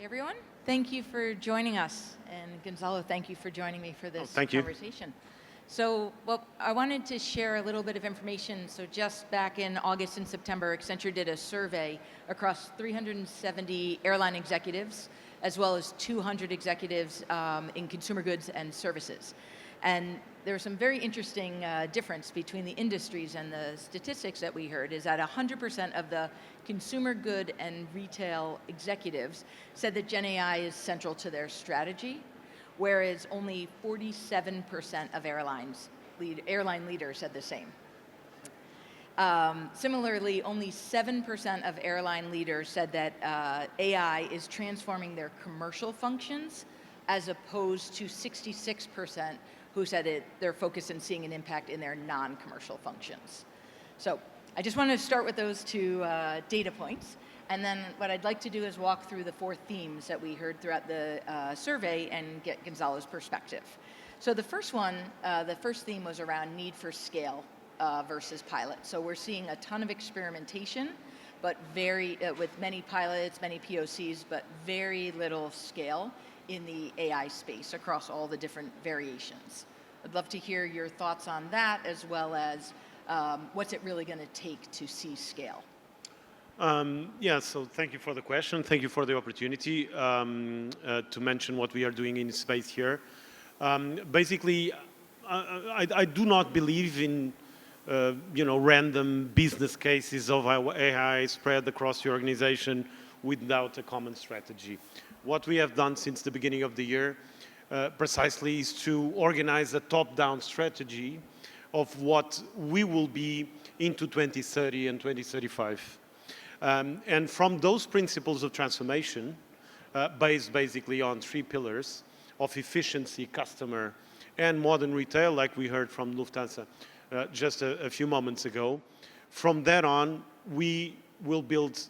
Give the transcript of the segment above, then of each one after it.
everyone. Thank you for joining us. And Gonçalo, thank you for joining me for this conversation. So, well, I wanted to share a little bit of information. So just back in August and September, Accenture did a survey across 370 airline executives, as well as 200 executives in consumer goods and services. And there was some very interesting difference between the industries, and the statistics that we heard is that 100% of the consumer good and retail executives said that Gen AI is central to their strategy, whereas only 47% of airline leaders said the same. Similarly, only 7% of airline leaders said that AI is transforming their commercial functions, as opposed to 66% who said they're focused on seeing an impact in their non-commercial functions. So I just wanted to start with those two data points. And then what I'd like to do is walk through the 4 themes that we heard throughout the survey and get Gonçalo's perspective. So the first theme was around need for scale versus pilot. So we're seeing a ton of experimentation, but with many pilots, many POCs, but very little scale in the AI space across all the different variations. I'd love to hear your thoughts on that, as well as what's it really going to take to see scale? So thank you for the question. Thank you for the opportunity to mention what we are doing in space here. Basically, I do not believe in random business cases of AI spread across the organization without a common strategy. What we have done since the beginning of the year precisely is to organize a top-down strategy of what we will be into 2030 and 2035. And from those principles of transformation, based basically on 3 pillars of efficiency, customer, and modern retail, like we heard from Lufthansa just a few moments ago, from that on, we will build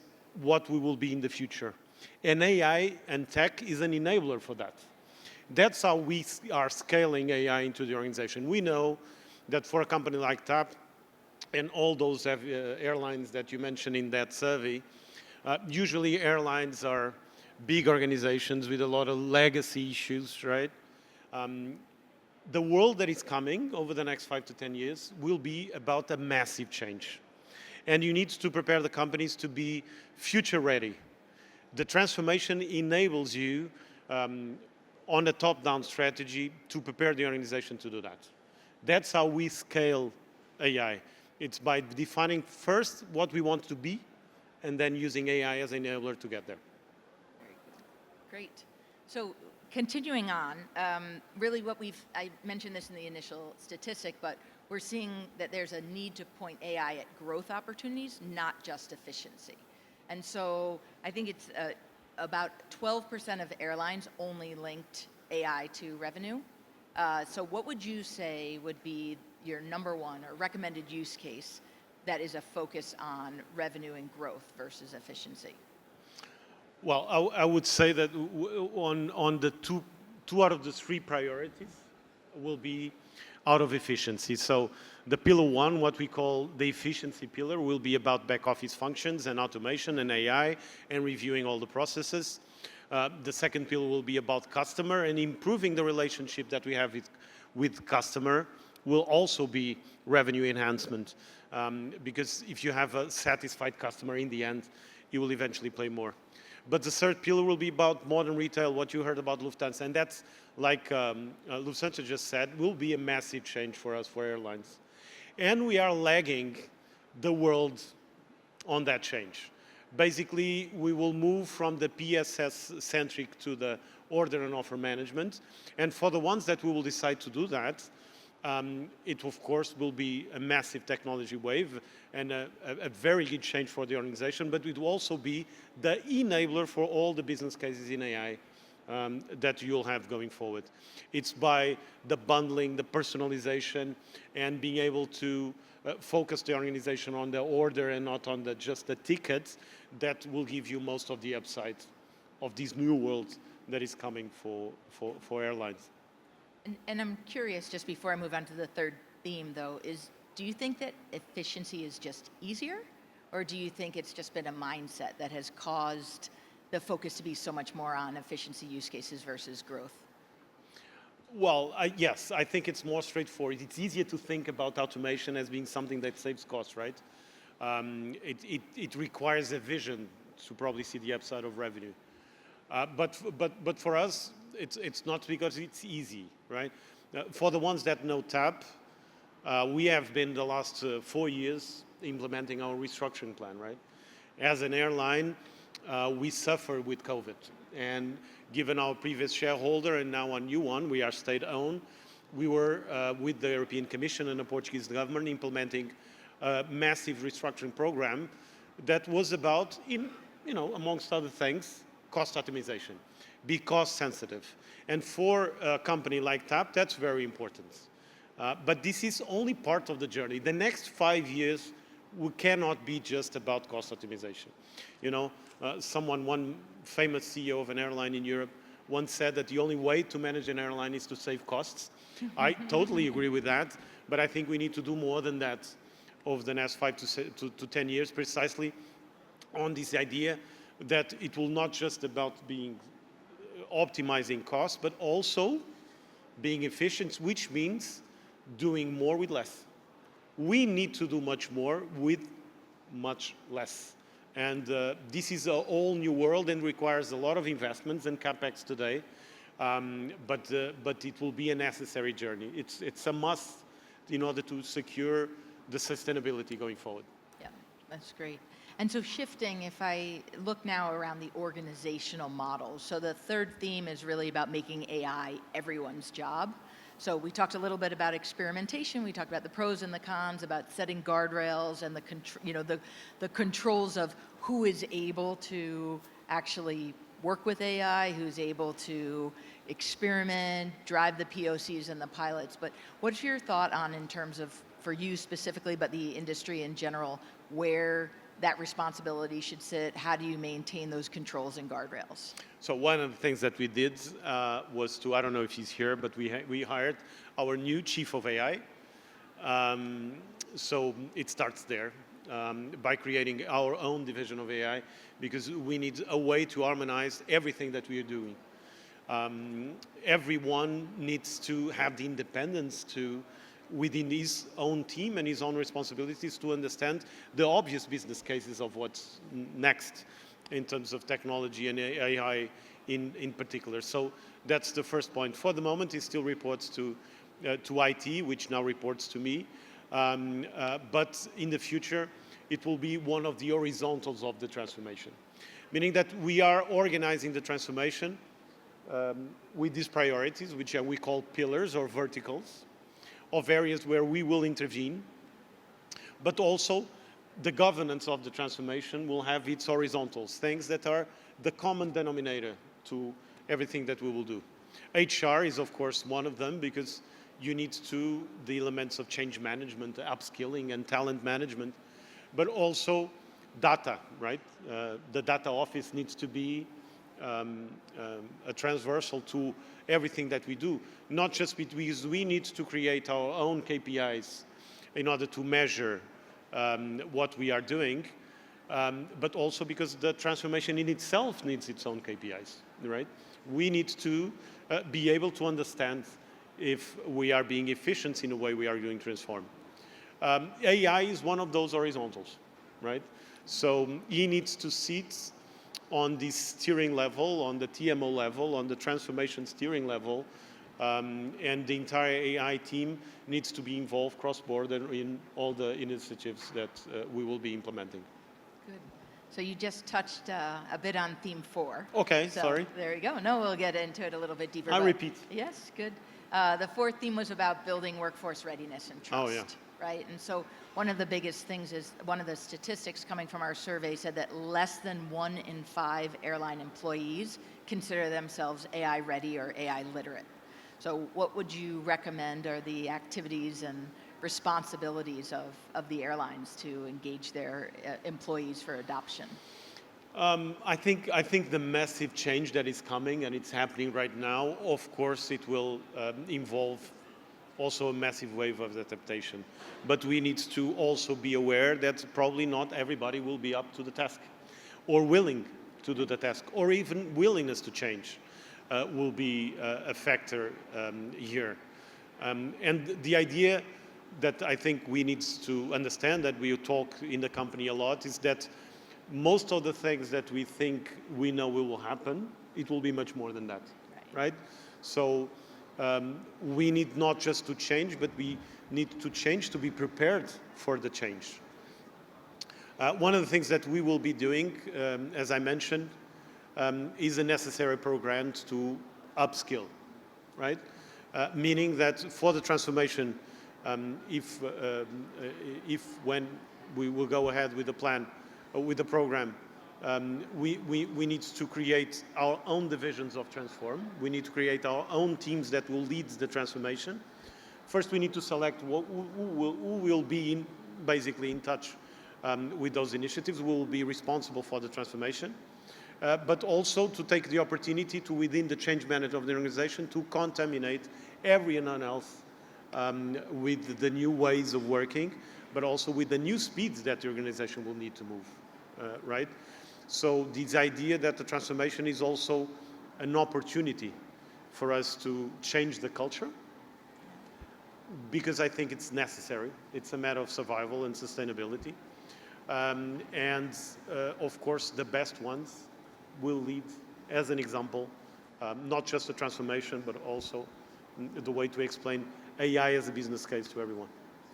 what we will be in the future. And AI and tech is an enabler for that. That's how we are scaling AI into the organization. We know that for a company like TAP, and all those airlines that you mentioned in that survey, usually airlines are big organizations with a lot of legacy issues, right? The world that is coming over the next 5 to 10 years will be about a massive change. And you need to prepare the companies to be future ready. The transformation enables you on a top-down strategy to prepare the organization to do that. That's how we scale AI. It's by defining first what we want to be, and then using AI as an enabler to get there. Very good. Great. So continuing on, really I mentioned this in the initial statistic, but we're seeing that there's a need to point AI at growth opportunities, not just efficiency. And so I think it's about 12% of airlines only linked AI to revenue. So what would you say would be your number one or recommended use case that is a focus on revenue and growth versus efficiency? Well, I would say that on the two out of the 3 priorities will be out of efficiency. So the pillar 1, what we call the efficiency pillar, will be about back office functions and automation and AI and reviewing all the processes. The second pillar will be about customer and improving the relationship that we have with customer will also be revenue enhancement. Because if you have a satisfied customer in the end, you will eventually pay more. But the third pillar will be about modern retail, what you heard about Lufthansa. And that's, like Lufthansa just said, will be a massive change for us, for airlines. And we are lagging the world on that change. Basically, we will move from the PSS-centric to the order and offer management. And for the ones that we will decide to do that, it, of course, will be a massive technology wave and a very good change for the organization, but it will also be the enabler for all the business cases in AI that you'll have going forward. It's by the bundling, the personalization, and being able to focus the organization on the order and not on just the tickets that will give you most of the upside of this new world that is coming for airlines. And I'm curious, just before I move on to the third theme, though, do you think that efficiency is just easier? Or do you think it's just been a mindset that has caused the focus to be so much more on efficiency use cases versus growth? Well, yes, I think it's more straightforward. It's easier to think about automation as being something that saves costs, right? It requires a vision to probably see the upside of revenue. But for us, it's not because it's easy, right? For the ones that know TAP, we have been the last 4 years implementing our restructuring plan, right? As an airline, we suffer with COVID. And given our previous shareholder and now a new one, we are state-owned, we were with the European Commission and the Portuguese government implementing a massive restructuring program that was about, amongst other things, cost optimization, be cost sensitive. And for a company like TAP, that's very important. But this is only part of the journey. The next 5 years, we cannot be just about cost optimization. One famous CEO of an airline in Europe once said that the only way to manage an airline is to save costs. I totally agree with that, but I think we need to do more than that over the next 5 to 10 years, precisely on this idea that it will not just about being optimizing costs, but also being efficient, which means doing more with less. We need to do much more with much less. And this is a whole new world and requires a lot of investments and capex today, but it will be a necessary journey. It's a must in order to secure the sustainability going forward. Yeah, that's great. And so shifting, if I look now around the organizational models, so the third theme is really about making AI everyone's job. So we talked a little bit about experimentation. We talked about the pros and the cons, about setting guardrails and the controls of who is able to actually work with AI, who's able to experiment, drive the POCs and the pilots. But what's your thought on, in terms of, for you specifically, but the industry in general, where that responsibility should sit? How do you maintain those controls and guardrails? So one of the things that we did was to, I don't know if he's here, but we hired our new chief of AI. So it starts there by creating our own division of AI, because we need a way to harmonize everything that we are doing. Everyone needs to have the independence to, within his own team and his own responsibilities, to understand the obvious business cases of what's next in terms of technology and AI in particular. So that's the first point. For the moment, it still reports to IT, which now reports to me. But in the future, it will be one of the horizontals of the transformation, meaning that we are organizing the transformation with these priorities, which we call pillars or verticals, of areas where we will intervene, but also the governance of the transformation will have its horizontals, things that are the common denominator to everything that we will do. HR is, of course, one of them, because you need the elements of change management, upskilling, and talent management, but also data, right? The data office needs to be a transversal to everything that we do, not just because we need to create our own KPIs in order to measure what we are doing, but also because the transformation in itself needs its own KPIs, right? We need to be able to understand if we are being efficient in the way we are doing transform. AI is one of those horizontals, right? So he needs to sit on the steering level, on the TMO level, on the transformation steering level, and the entire AI team needs to be involved cross-border in all the initiatives that we will be implementing. Good. So you just touched a bit on theme 4. Okay, so sorry. There you go. No, we'll get into it a little bit deeper. I'll repeat. Yes, good. The 4th theme was about building workforce readiness and trust. Oh, yeah. Right? And so one of the biggest things is, one of the statistics coming from our survey said that less than 1 in 5 airline employees consider themselves AI ready or AI literate. So what would you recommend are the activities and responsibilities of the airlines to engage their employees for adoption? I think the massive change that is coming, and it's happening right now, of course it will involve also a massive wave of adaptation. But we need to also be aware that probably not everybody will be up to the task or willing to do the task, or even willingness to change will be a factor here. And the idea that I think we need to understand, that we talk in the company a lot, is that most of the things that we think we know will happen, it will be much more than that, right? So we need not just to change, but we need to change to be prepared for the change. One of the things that we will be doing, as I mentioned, is a necessary program to upskill, right? Meaning that for the transformation, if when we will go ahead with the plan, with the program, we need to create our own divisions of transform. We need to create our own teams that will lead the transformation. First, we need to select who will be basically in touch with those initiatives, who will be responsible for the transformation. But also to take the opportunity to, within the change management of the organization, to contaminate everyone else with the new ways of working, but also with the new speeds that the organization will need to move, right? So this idea that the transformation is also an opportunity for us to change the culture, because I think it's necessary. It's a matter of survival and sustainability. Of course, the best ones will lead as an example, not just the transformation, but also the way to explain AI as a business case to everyone.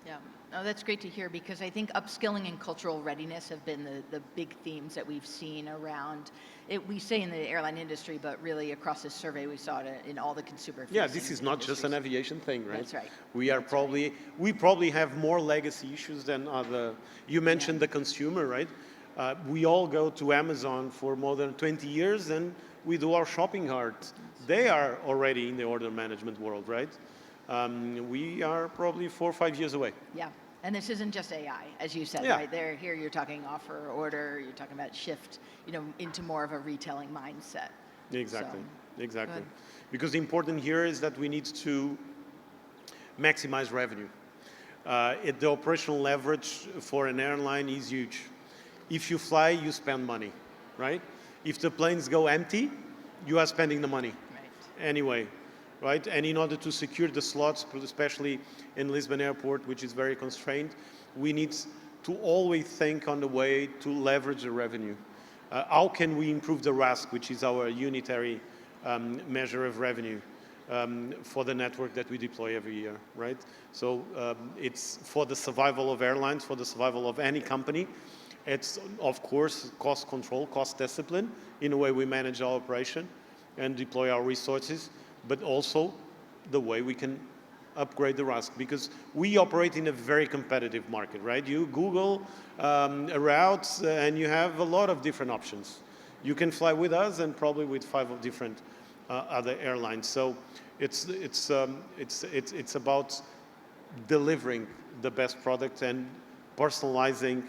Yeah, no, that's great to hear, because I think upskilling and cultural readiness have been the big themes that we've seen around it. We say in the airline industry, but really across this survey, we saw it in all the consumer. Yeah, this is not just an aviation thing, right? That's right. We probably have more legacy issues than other. You mentioned the consumer, right? We all go to Amazon for more than 20 years and we do our shopping cart. They are already in the order management world, right? We are probably 4 or 5 years away. Yeah, and this isn't just AI, as you said, right? There, here you're talking offer, order, you're talking about shift, into more of a retailing mindset. Exactly, exactly. Good. Because the important here is that we need to maximize revenue. The operational leverage for an airline is huge. If you fly, you spend money, right? If the planes go empty, you are spending the money anyway, right? And in order to secure the slots, especially in Lisbon Airport, which is very constrained, we need to always think on the way to leverage the revenue. How can we improve the RASK, which is our unitary measure of revenue for the network that we deploy every year, right? So it's for the survival of airlines, for the survival of any company. It's, of course, cost control, cost discipline in the way we manage our operation and deploy our resources, but also the way we can upgrade the RASK, because we operate in a very competitive market, right? You Google a route and you have a lot of different options. You can fly with us and probably with 5 different other airlines. So it's about delivering the best product and personalizing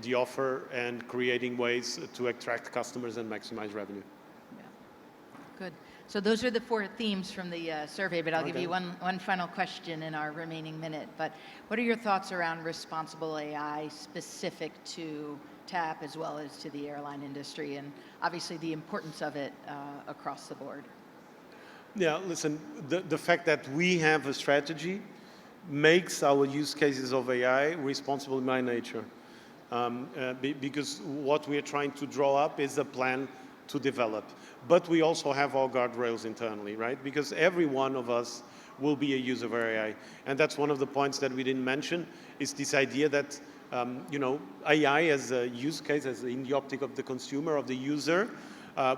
the offer and creating ways to attract customers and maximize revenue. Yeah. Good. So those are the 4 themes from the survey, but I'll give you one final question in our remaining minute. But what are your thoughts around responsible AI specific to TAP as well as to the airline industry, and obviously the importance of it across the board? Yeah, listen, the fact that we have a strategy makes our use cases of AI responsible by nature. Because what we are trying to draw up is a plan to develop. But we also have our guardrails internally, right? Because every one of us will be a user of AI. And that's one of the points that we didn't mention, is this idea that AI as a use case, as in the optic of the consumer, of the user,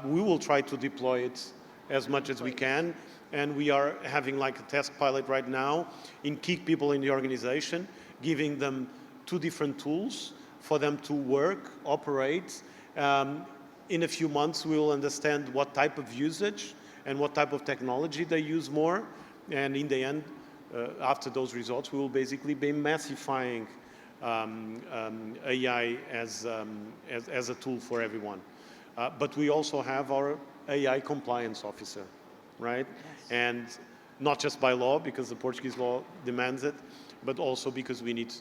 we will try to deploy it as much as we can. And we are having like a test pilot right now in key people in the organization, giving them 2 different tools for them to work, operate. In a few months, we will understand what type of usage and what type of technology they use more. And in the end, after those results, we will basically be massifying AI as a tool for everyone. But we also have our AI compliance officer, right? Yes. And not just by law, because the Portuguese law demands it, but also because we need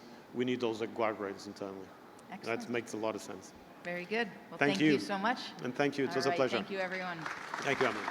those guardrails internally. Excellent. That makes a lot of sense. Very good. Well, Thank thank you. you so much. And thank you. It was All a right, pleasure. Thank you, everyone. Thank you, Emily.